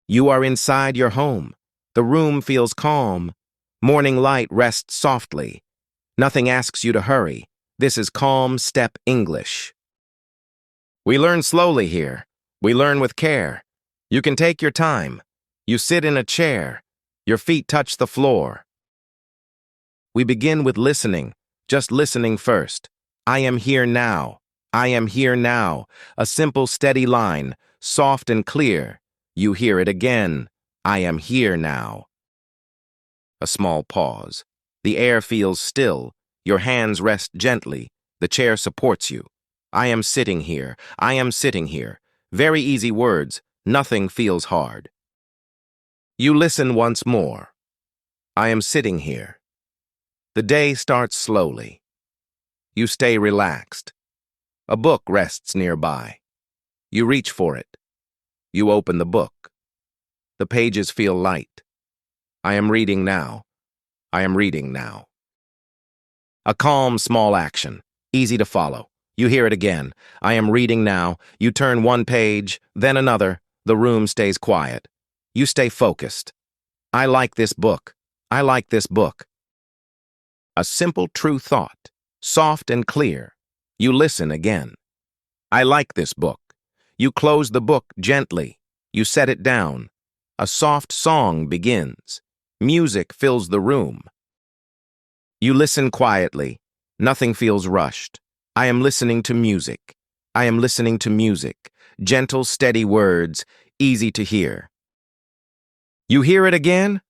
You are inside your home. The room feels calm. Morning light rests softly. Nothing asks you to hurry. This is CalmStep English. We learn slowly here. We learn with care. You can take your time. You sit in a chair. Your feet touch the floor. We begin with listening, just listening first. I am here now. I am here now. A simple, steady line, soft and clear. You hear it again. I am here now. A small pause. The air feels still. Your hands rest gently. The chair supports you. I am sitting here. I am sitting here. Very easy words. Nothing feels hard. You listen once more. I am sitting here. The day starts slowly. You stay relaxed. A book rests nearby. You reach for it. You open the book. The pages feel light. I am reading now. I am reading now. A calm, small action. Easy to follow. You hear it again. I am reading now. You turn one page, then another. The room stays quiet. You stay focused. I like this book. I like this book. A simple, true thought. Soft and clear. You listen again. I like this book. You close the book gently. You set it down. A soft song begins. Music fills the room. You listen quietly. Nothing feels rushed. I am listening to music. I am listening to music. Gentle, steady words, easy to hear. You hear it again?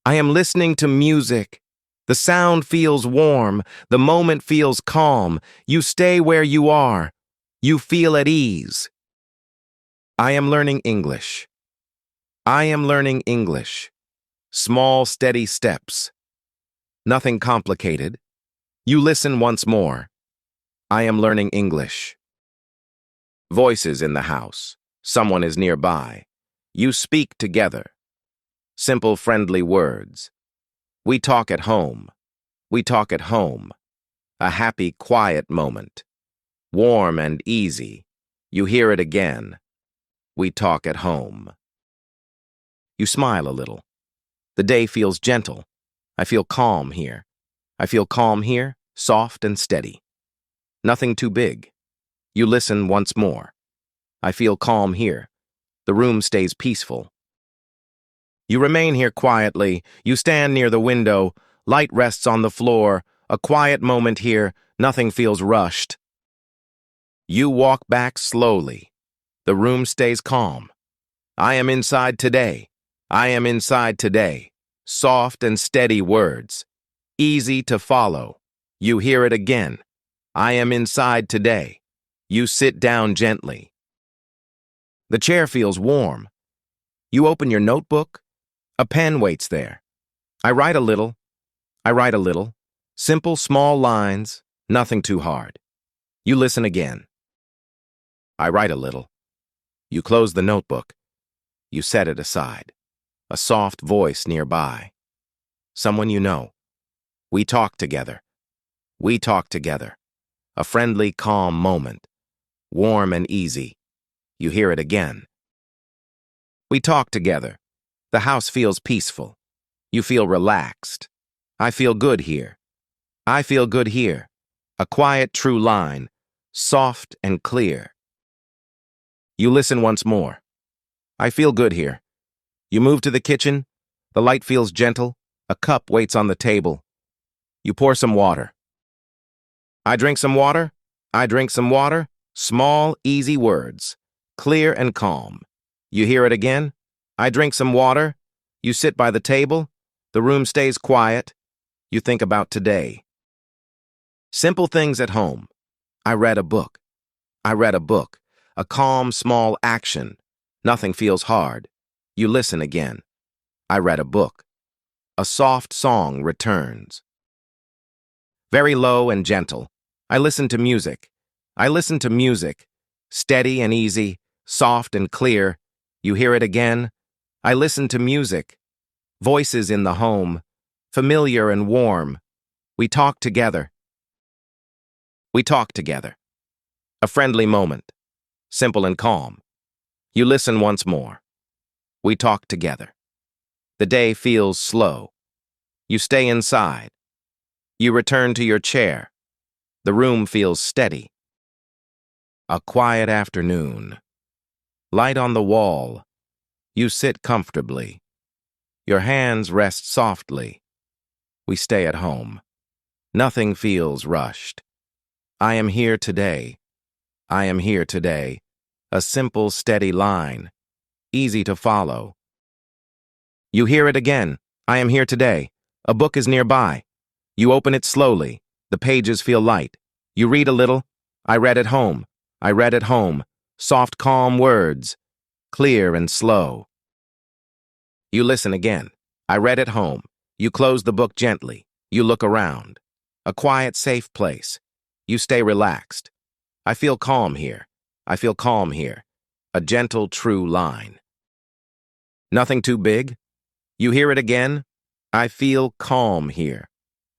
I am listening to music. The sound feels warm. The moment feels calm. You stay where you are. You feel at ease. I am learning English. I am learning English. Small, steady steps. Nothing complicated. You listen once more. I am learning English. Voices in the house. Someone is nearby. You speak together. Simple, friendly words. We talk at home. We talk at home. A happy, quiet moment. Warm and easy. You hear it again. We talk at home. You smile a little. The day feels gentle. I feel calm here. I feel calm here, soft and steady. Nothing too big. You listen once more. I feel calm here. The room stays peaceful. You remain here quietly. You stand near the window. Light rests on the floor. A quiet moment here. Nothing feels rushed. You walk back slowly. The room stays calm. I am inside today. I am inside today. Soft and steady words. Easy to follow. You hear it again. I am inside today. You sit down gently. The chair feels warm. You open your notebook. A pen waits there. I write a little. I write a little. Simple, small lines. Nothing too hard. You listen again. I write a little. You close the notebook. You set it aside. A soft voice nearby. Someone you know. We talk together. We talk together. A friendly, calm moment. Warm and easy. You hear it again. We talk together. The house feels peaceful. You feel relaxed. I feel good here. I feel good here. A quiet, true line. Soft and clear. You listen once more. I feel good here. You move to the kitchen. The light feels gentle. A cup waits on the table. You pour some water. I drink some water. I drink some water. Small, easy words. Clear and calm. You hear it again? I drink some water. You sit by the table. The room stays quiet. You think about today. Simple things at home. I read a book. I read a book. A calm, small action. Nothing feels hard. You listen again. I read a book. A soft song returns. Very low and gentle. I listen to music. I listen to music. Steady and easy, soft and clear. You hear it again. I listen to music. Voices in the home. Familiar and warm. We talk together. We talk together. A friendly moment. Simple and calm. You listen once more. We talk together. The day feels slow. You stay inside. You return to your chair. The room feels steady. A quiet afternoon. Light on the wall. You sit comfortably. Your hands rest softly. We stay at home. Nothing feels rushed. I am here today. I am here today. A simple, steady line. Easy to follow. You hear it again. I am here today. A book is nearby. You open it slowly. The pages feel light. You read a little. I read at home. I read at home. Soft, calm words. Clear and slow. You listen again. I read at home. You close the book gently. You look around. A quiet, safe place. You stay relaxed. I feel calm here. I feel calm here. A gentle, true line. Nothing too big. You hear it again. I feel calm here.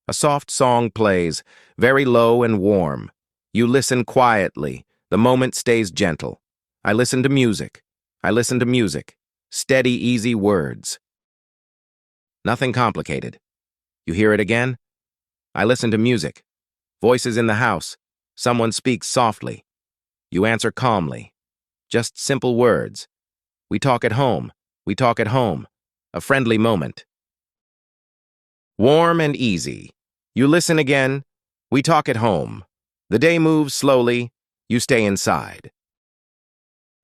A soft song plays, very low and warm. You listen quietly. The moment stays gentle. I listen to music. I listen to music. Steady, easy words. Nothing complicated. You hear it again? I listen to music. Voices in the house. Someone speaks softly. You answer calmly. Just simple words. We talk at home. We talk at home. A friendly moment. Warm and easy. You listen again. We talk at home. The day moves slowly. You stay inside.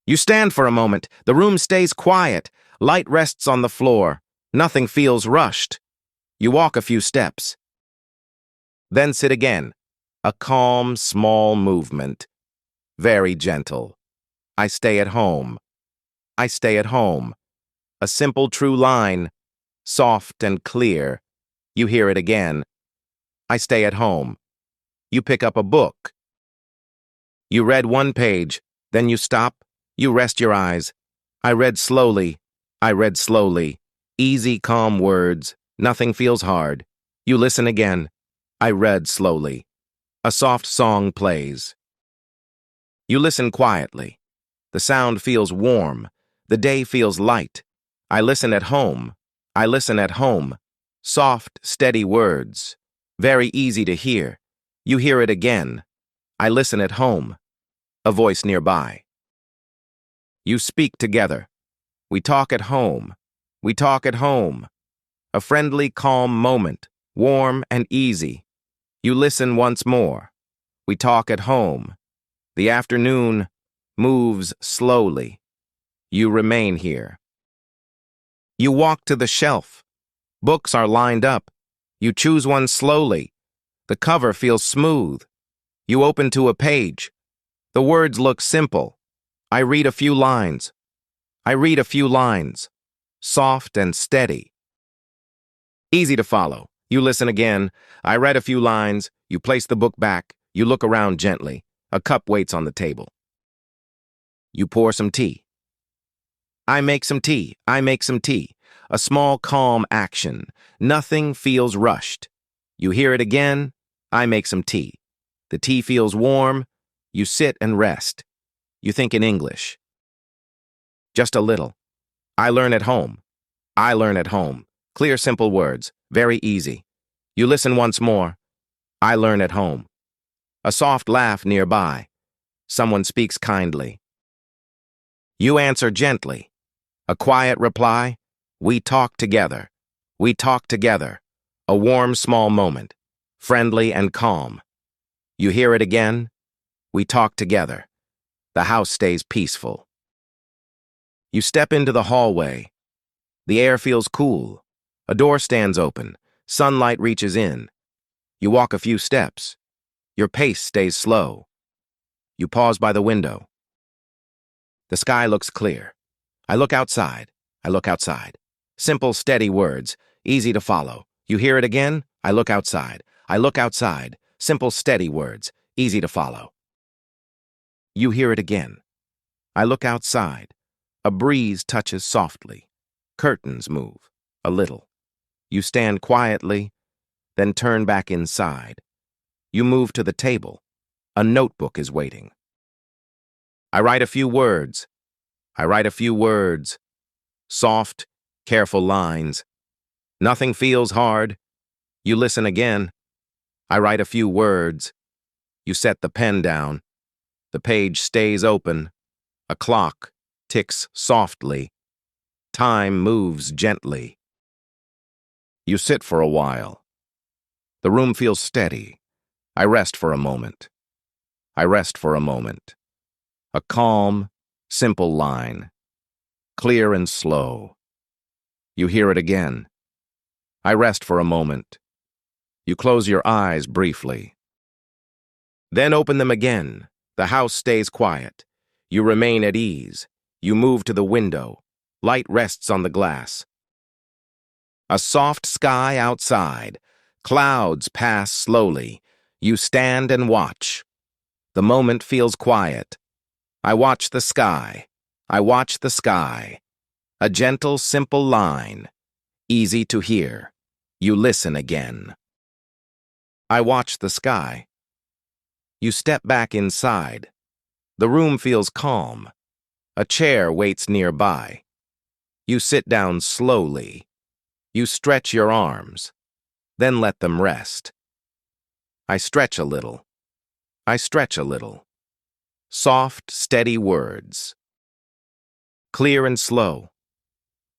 You stand for a moment. The room stays quiet. Light rests on the floor. Nothing feels rushed. You walk a few steps. Then sit again. A calm, small movement. Very gentle. I stay at home. I stay at home. A simple, true line. Soft and clear. You hear it again. I stay at home. You pick up a book. You read one page. Then you stop. You rest your eyes. I read slowly. I read slowly. Easy, calm words. Nothing feels hard. You listen again. I read slowly. A soft song plays. You listen quietly. The sound feels warm. The day feels light. I listen at home. I listen at home. Soft, steady words. Very easy to hear. You hear it again. I listen at home. A voice nearby. You speak together. We talk at home. We talk at home. A friendly, calm moment. Warm and easy. You listen once more. We talk at home. The afternoon moves slowly. You remain here. You walk to the shelf. Books are lined up. You choose one slowly. The cover feels smooth. You open to a page. The words look simple. I read a few lines. I read a few lines. Soft and steady. Easy to follow. You listen again. I read a few lines. You place the book back. You look around gently. A cup waits on the table. You pour some tea. I make some tea. I make some tea. A small, calm action. Nothing feels rushed. You hear it again. I make some tea. The tea feels warm. You sit and rest. You think in English. Just a little. I learn at home. I learn at home. Clear, simple words. Very easy. You listen once more. I learn at home. A soft laugh nearby. Someone speaks kindly. You answer gently. A quiet reply. We talk together. We talk together. A warm, small moment. Friendly and calm. You hear it again. We talk together. The house stays peaceful. You step into the hallway. The air feels cool. A door stands open. Sunlight reaches in. You walk a few steps. Your pace stays slow. You pause by the window. The sky looks clear. I look outside. I look outside. Simple, steady words, easy to follow. You hear it again? I look outside. I look outside. Simple, steady words, easy to follow. You hear it again. I look outside. A breeze touches softly. Curtains move, a little. You stand quietly, then turn back inside. You move to the table. A notebook is waiting. I write a few words. I write a few words. Soft, careful lines. Nothing feels hard. You listen again. I write a few words. You set the pen down. The page stays open. A clock ticks softly. Time moves gently. You sit for a while. The room feels steady. I rest for a moment. I rest for a moment. A calm, simple line. Clear and slow. You hear it again. I rest for a moment. You close your eyes briefly. Then open them again. The house stays quiet. You remain at ease. You move to the window. Light rests on the glass. A soft sky outside. Clouds pass slowly. You stand and watch. The moment feels quiet. I watch the sky. I watch the sky. A gentle, simple line. Easy to hear. You listen again. I watch the sky. You step back inside. The room feels calm. A chair waits nearby. You sit down slowly. You stretch your arms. Then let them rest. I stretch a little. I stretch a little. Soft, steady words. Clear and slow.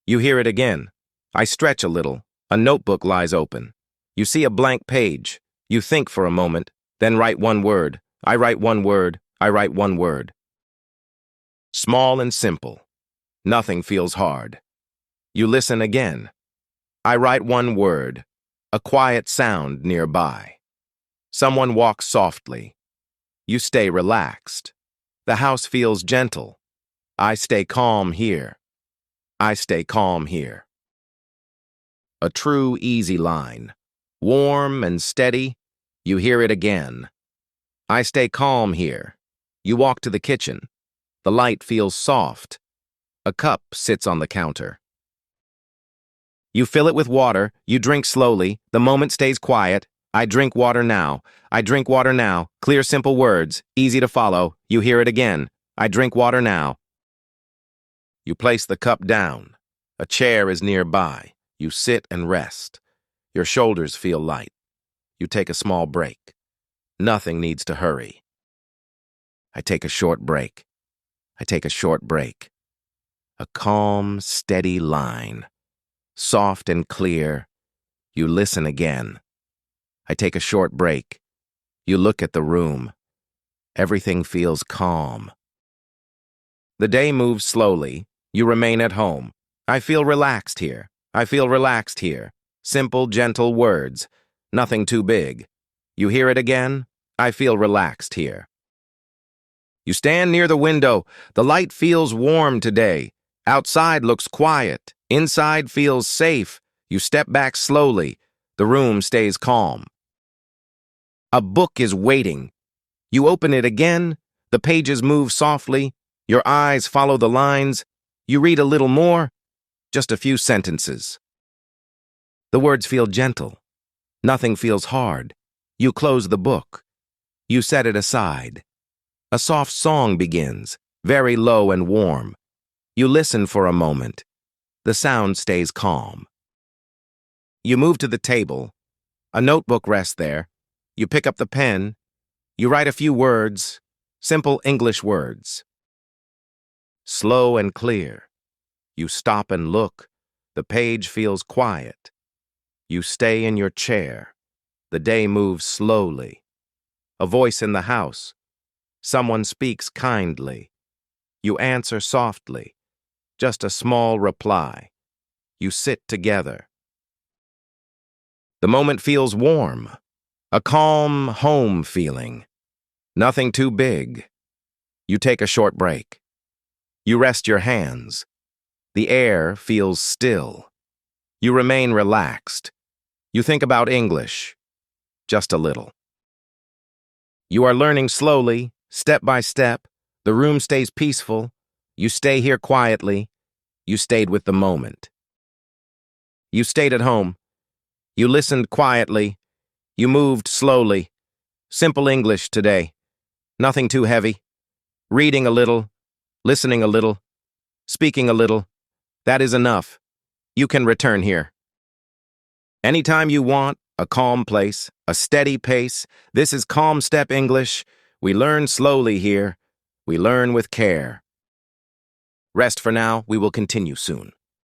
You hear it again. I stretch a little. A notebook lies open. You see a blank page. You think for a moment, then write one word. I write one word. I write one word. Small and simple. Nothing feels hard. You listen again. I write one word. A quiet sound nearby. Someone walks softly. You stay relaxed. The house feels gentle. I stay calm here. I stay calm here. A true, easy line. Warm and steady. You hear it again. I stay calm here. You walk to the kitchen. The light feels soft. A cup sits on the counter. You fill it with water. You drink slowly. The moment stays quiet. I drink water now. I drink water now. Clear, simple words. Easy to follow. You hear it again. I drink water now. You place the cup down. A chair is nearby. You sit and rest. Your shoulders feel light. You take a small break. Nothing needs to hurry. I take a short break. I take a short break. A calm, steady line. Soft and clear. You listen again. I take a short break. You look at the room. Everything feels calm. The day moves slowly. You remain at home. I feel relaxed here. I feel relaxed here. Simple, gentle words. Nothing too big. You hear it again? I feel relaxed here. You stand near the window. The light feels warm today. Outside looks quiet. Inside feels safe. You step back slowly. The room stays calm. A book is waiting. You open it again. The pages move softly. Your eyes follow the lines. You read a little more. Just a few sentences. The words feel gentle. Nothing feels hard. You close the book. You set it aside. A soft song begins, very low and warm. You listen for a moment. The sound stays calm. You move to the table. A notebook rests there. You pick up the pen. You write a few words, simple English words. Slow and clear. You stop and look. The page feels quiet. You stay in your chair. The day moves slowly. A voice in the house. Someone speaks kindly. You answer softly. Just a small reply. You sit together. The moment feels warm. A calm home feeling. Nothing too big. You take a short break. You rest your hands. The air feels still. You remain relaxed. You think about English. Just a little. You are learning slowly, step by step. The room stays peaceful. You stay here quietly. You stayed with the moment. You stayed at home. You listened quietly. You moved slowly. Simple English today. Nothing too heavy. Reading a little. Listening a little. Speaking a little. That is enough. You can return here. Anytime you want, a calm place, a steady pace. This is CalmStep English. We learn slowly here. We learn with care. Rest for now. We will continue soon.